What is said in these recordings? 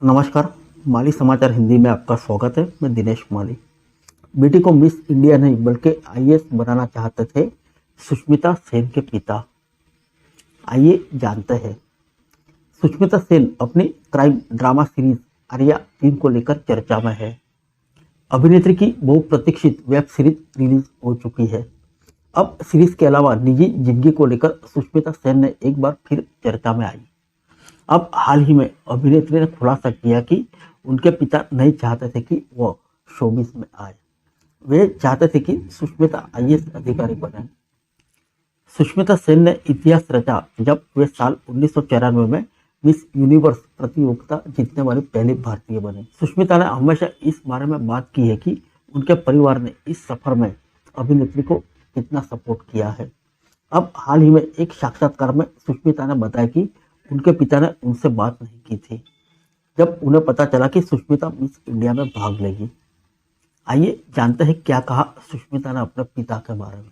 नमस्कार। माली समाचार हिंदी में आपका स्वागत है। मैं दिनेश माली। बेटी को मिस इंडिया नहीं बल्कि आईएएस बनाना चाहते थे सुष्मिता सेन के पिता। आइए जानते हैं। सुष्मिता सेन अपनी क्राइम ड्रामा सीरीज आर्या 3 को लेकर चर्चा में है। अभिनेत्री की बहुप्रतीक्षित वेब सीरीज रिलीज हो चुकी है। अब सीरीज के अलावा निजी जिंदगी को लेकर सुष्मिता सेन ने एक बार फिर चर्चा में आई। अब हाल ही में अभिनेत्री ने खुलासा किया कि उनके पिता नहीं चाहते थे कि वह शोबिस में आए। वे चाहते थे कि सुष्मिता आईएएस अधिकारी बने। सुष्मिता सेन ने इतिहास रचा जब वे साल 1994 में मिस यूनिवर्स प्रतियोगिता जीतने वाली पहली भारतीय बनी। सुष्मिता ने हमेशा इस बारे में बात की है कि उनके परिवार ने इस सफर में अभिनेत्री को कितना सपोर्ट किया है। अब हाल ही में एक साक्षात्कार में सुष्मिता ने बताया कि उनके पिता ने उनसे बात नहीं की थी जब उन्हें पता चला कि सुष्मिता मिस इंडिया में भाग लेगी। आइए जानते हैं क्या कहा सुष्मिता ने अपने पिता के बारे में।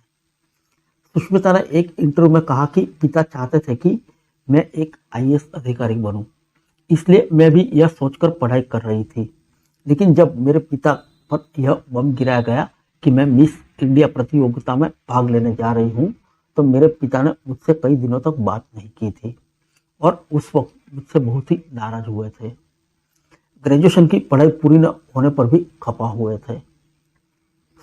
सुष्मिता ने एक इंटरव्यू में कहा कि पिता चाहते थे कि मैं एक आईएएस अधिकारी बनूं, इसलिए मैं भी यह सोचकर पढ़ाई कर रही थी। लेकिन जब मेरे पिता पर यह बम गिराया गया कि मैं मिस इंडिया प्रतियोगिता में भाग लेने जा रही हूं, तो मेरे पिता ने मुझसे कई दिनों तक बात नहीं की थी और उस वक्त मुझसे बहुत ही नाराज हुए थे। ग्रेजुएशन की पढ़ाई पूरी न होने पर भी खपा हुए थे।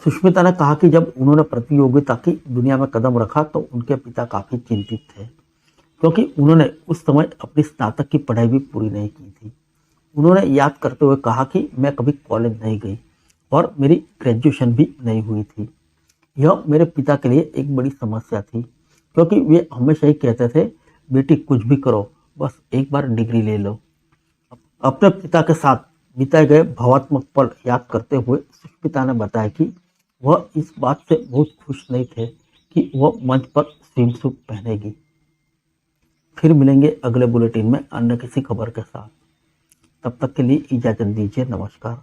सुष्मिता ने कहा कि जब उन्होंने प्रतियोगिता की दुनिया में कदम रखा तो उनके पिता काफी चिंतित थे, क्योंकि उन्होंने उस समय अपनी स्नातक की पढ़ाई भी पूरी नहीं की थी। उन्होंने याद करते हुए कहा कि मैं कभी कॉलेज नहीं गई और मेरी ग्रेजुएशन भी नहीं हुई थी। यह मेरे पिता के लिए एक बड़ी समस्या थी, क्योंकि वे हमेशा ही कहते थे, बेटी कुछ भी करो, बस एक बार डिग्री ले लो। अपने पिता के साथ बिताए गए भावात्मक पल याद करते हुए सुष्मिता ने बताया कि वह इस बात से बहुत खुश नहीं थे कि वह मंच पर स्विमसूट पहनेगी। फिर मिलेंगे अगले बुलेटिन में अन्य किसी खबर के साथ। तब तक के लिए इजाजत दीजिए। नमस्कार।